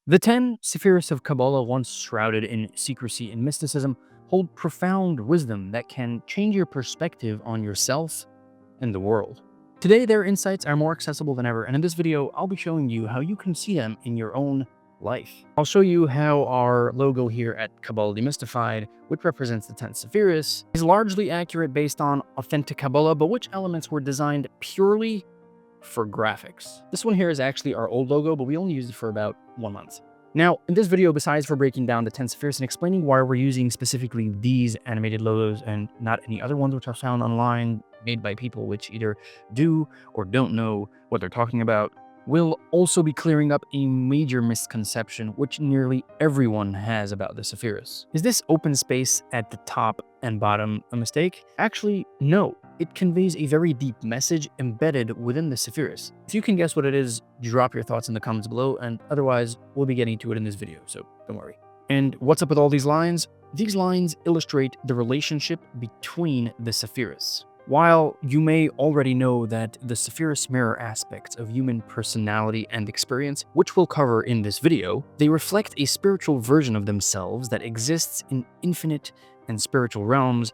The 10 Sephirot of Kabbalah, once shrouded in secrecy and mysticism, hold profound wisdom that can change your perspective on yourself and the world. Today, their insights are more accessible than ever, and in this video, I'll be showing you how you can see them in your own life. I'll show you how our logo here at Kabbalah Demystified, which represents the 10 Sephirot, is largely accurate based on authentic Kabbalah, but which elements were designed purely for graphics. This one here is actually our old logo, but we only used it for about 1 month. Now, in this video, besides for breaking down the 10 Sephirot and explaining why we're using specifically these animated logos and not any other ones which are found online made by people which either do or don't know what they're talking about, we'll also be clearing up a major misconception which nearly everyone has about the Sephirot. Is this open space at the top and bottom a mistake? Actually, no. It conveys a very deep message embedded within the Sephirot. If you can guess what it is, drop your thoughts in the comments below, and otherwise, we'll be getting to it in this video, so don't worry. And what's up with all these lines? These lines illustrate the relationship between the Sephirot. While you may already know that the Sephirot mirror aspects of human personality and experience, which we'll cover in this video, they reflect a spiritual version of themselves that exists in infinite and spiritual realms,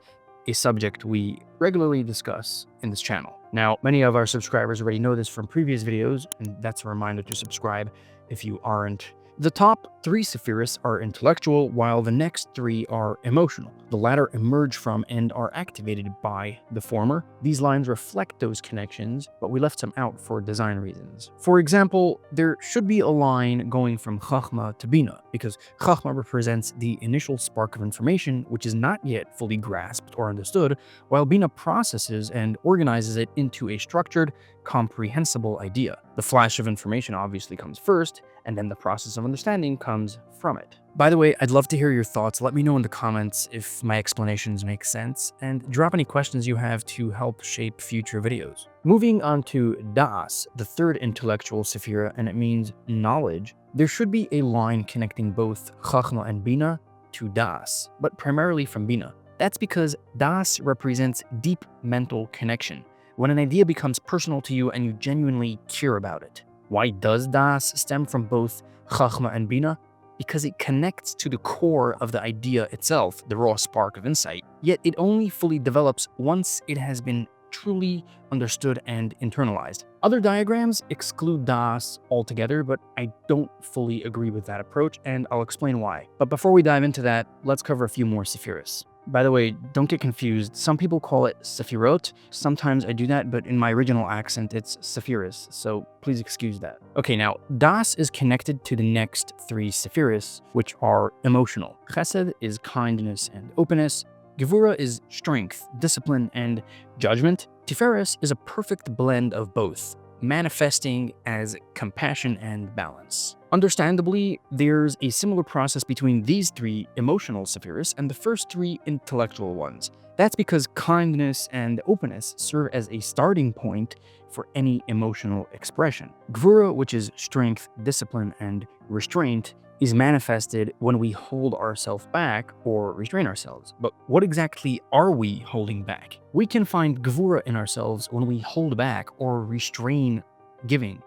a subject we regularly discuss in this channel. Now, many of our subscribers already know this from previous videos, and that's a reminder to subscribe if you aren't. The top 3 Sephirot are intellectual, while the next 3 are emotional. The latter emerge from and are activated by the former. These lines reflect those connections, but we left some out for design reasons. For example, there should be a line going from Chachma to Bina, because Chachma represents the initial spark of information, which is not yet fully grasped or understood, while Bina processes and organizes it into a structured, comprehensible idea. The flash of information obviously comes first, and then the process of understanding comes from it. By the way, I'd love to hear your thoughts. Let me know in the comments if my explanations make sense, and drop any questions you have to help shape future videos. Moving on to Das, the third intellectual Sephirah, and it means knowledge. There should be a line connecting both Chachma and Bina to Das, but primarily from Bina. That's because Das represents deep mental connection, when an idea becomes personal to you and you genuinely care about it. Why does Das stem from both Chachma and Bina? Because it connects to the core of the idea itself, the raw spark of insight, yet it only fully develops once it has been truly understood and internalized. Other diagrams exclude Das altogether, but I don't fully agree with that approach, and I'll explain why. But before we dive into that, let's cover a few more Sephirot. By the way, don't get confused. Some people call it Sephirot. Sometimes I do that, but in my original accent, it's Sephirot, so please excuse that. Okay, now, Das is connected to the next 3 Sephirot, which are emotional. Chesed is kindness and openness. Gevura is strength, discipline, and judgment. Tiferes is a perfect blend of both, manifesting as compassion and balance. Understandably, there's a similar process between these 3 emotional Sephirot and the first 3 intellectual ones. That's because kindness and openness serve as a starting point for any emotional expression. Gvura, which is strength, discipline, and restraint, is manifested when we hold ourselves back or restrain ourselves. But what exactly are we holding back? We can find Gvura in ourselves when we hold back or restrain giving.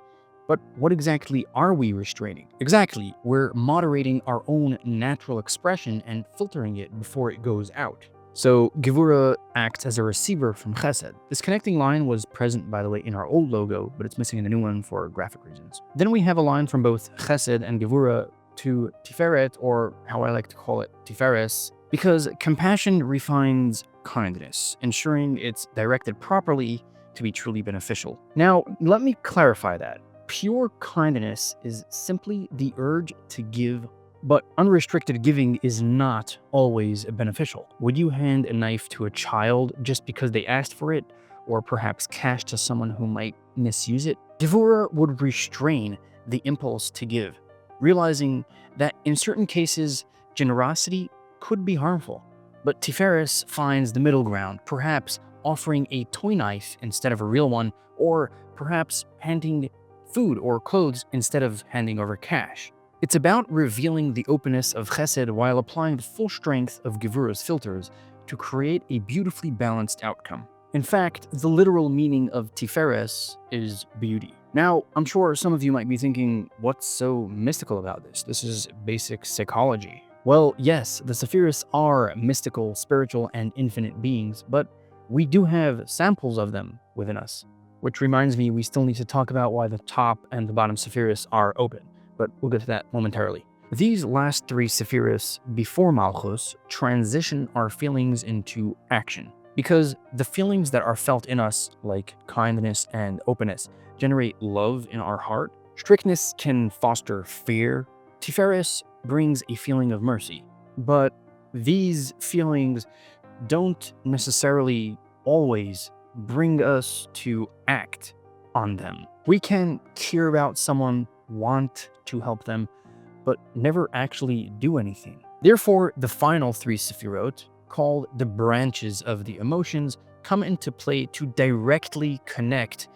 But what exactly are we restraining? Exactly, we're moderating our own natural expression and filtering it before it goes out. So Gevura acts as a receiver from Chesed. This connecting line was present, by the way, in our old logo, but it's missing in the new one for graphic reasons. Then we have a line from both Chesed and Gevura to Tiferet, or how I like to call it, Tiferes, because compassion refines kindness, ensuring it's directed properly to be truly beneficial. Now, let me clarify that. Pure kindness is simply the urge to give, but unrestricted giving is not always beneficial. Would you hand a knife to a child just because they asked for it, or perhaps cash to someone who might misuse it? Gevura would restrain the impulse to give, realizing that in certain cases, generosity could be harmful. But Tiferes finds the middle ground, perhaps offering a toy knife instead of a real one, or perhaps handing food or clothes instead of handing over cash. It's about revealing the openness of Chesed while applying the full strength of Gevura's filters to create a beautifully balanced outcome. In fact, the literal meaning of Tiferes is beauty. Now, I'm sure some of you might be thinking, what's so mystical about this? This is basic psychology. Well, yes, the Sephirots are mystical, spiritual, and infinite beings, but we do have samples of them within us. Which reminds me, we still need to talk about why the top and the bottom Sephirots are open, but we'll get to that momentarily. These last three Sephirots before Malchus transition our feelings into action, because the feelings that are felt in us, like kindness and openness, generate love in our heart. Strictness can foster fear. Tiferes brings a feeling of mercy, but these feelings don't necessarily always bring us to act on them. We can care about someone, want to help them, but never actually do anything. Therefore, the final three Sephirot, called the branches of the emotions, come into play to directly connect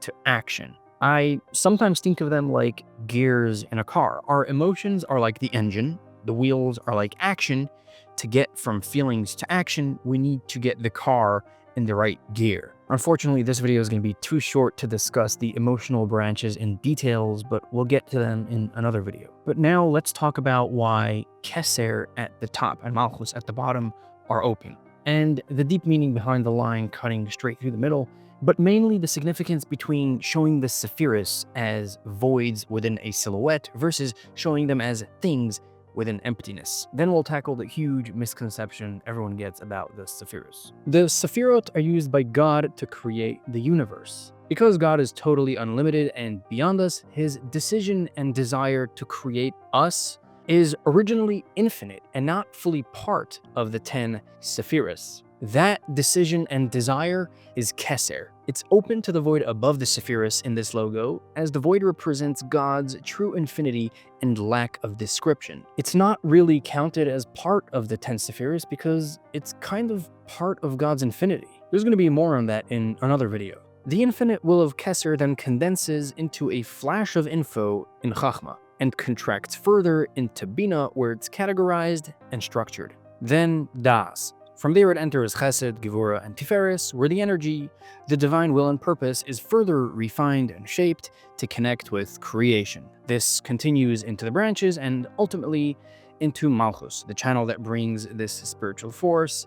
to action. I sometimes think of them like gears in a car. Our emotions are like the engine, the wheels are like action. To get from feelings to action, we need to get the car in the right gear. Unfortunately, this video is going to be too short to discuss the emotional branches in details, but we'll get to them in another video. But now let's talk about why Keser at the top and Malchus at the bottom are open, and the deep meaning behind the line cutting straight through the middle, but mainly the significance between showing the Sephiros as voids within a silhouette versus showing them as things within emptiness. Then we'll tackle the huge misconception everyone gets about the Sephiros. The Sephirot are used by God to create the universe. Because God is totally unlimited and beyond us, his decision and desire to create us is originally infinite and not fully part of the 10 Sephiros. That decision and desire is Keser. It's open to the void above the Sephiros in this logo, as the void represents God's true infinity and lack of description. It's not really counted as part of the 10 Sephiros because it's kind of part of God's infinity. There's going to be more on that in another video. The infinite will of Keser then condenses into a flash of info in Chachma, and contracts further into Bina, where it's categorized and structured. Then Das. From there it enters Chesed, Gevura, and Tiferes, where the energy, the divine will and purpose, is further refined and shaped to connect with creation. This continues into the branches and ultimately into Malchus, the channel that brings this spiritual force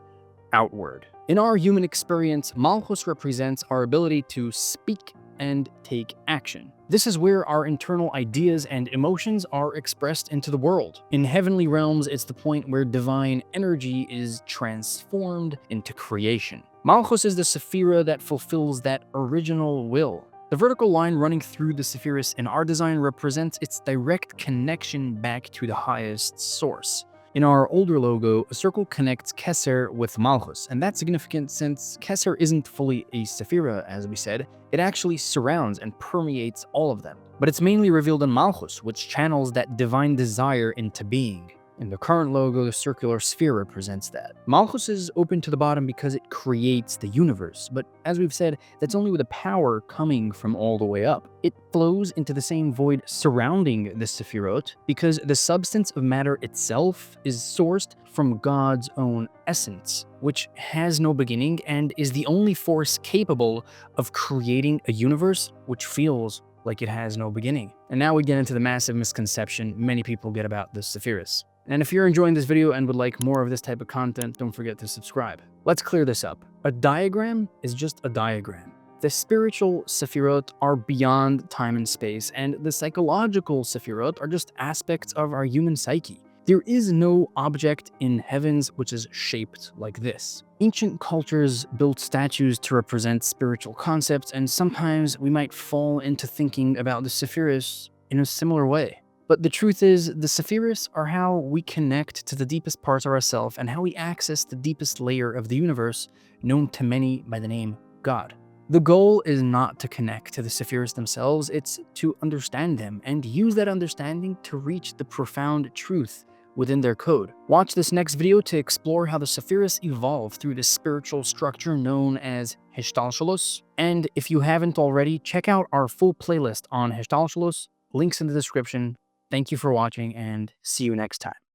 outward. In our human experience, Malchus represents our ability to speak and take action. This is where our internal ideas and emotions are expressed into the world. In heavenly realms, it's the point where divine energy is transformed into creation. Malchus is the Sephira that fulfills that original will. The vertical line running through the Sephiros in our design represents its direct connection back to the highest source. In our older logo, a circle connects Keser with Malchus, and that's significant since Keser isn't fully a Sephira, as we said. It actually surrounds and permeates all of them. But it's mainly revealed in Malchus, which channels that divine desire into being. In the current logo, the circular sphere represents that. Malchus is open to the bottom because it creates the universe, but as we've said, that's only with a power coming from all the way up. It flows into the same void surrounding the Sephirot because the substance of matter itself is sourced from God's own essence, which has no beginning and is the only force capable of creating a universe which feels like it has no beginning. And now we get into the massive misconception many people get about the Sephiros. And if you're enjoying this video and would like more of this type of content, don't forget to subscribe. Let's clear this up. A diagram is just a diagram. The spiritual Sephirot are beyond time and space, and the psychological Sephirot are just aspects of our human psyche. There is no object in heavens which is shaped like this. Ancient cultures built statues to represent spiritual concepts, and sometimes we might fall into thinking about the Sephiros in a similar way. But the truth is, the Sephiros are how we connect to the deepest parts of ourselves and how we access the deepest layer of the universe, known to many by the name God. The goal is not to connect to the Sephiros themselves, it's to understand them and use that understanding to reach the profound truth within their code. Watch this next video to explore how the Sephiros evolve through this spiritual structure known as Hishtalshalos. And if you haven't already, check out our full playlist on Hishtalshalos, links in the description. Thank you for watching and see you next time.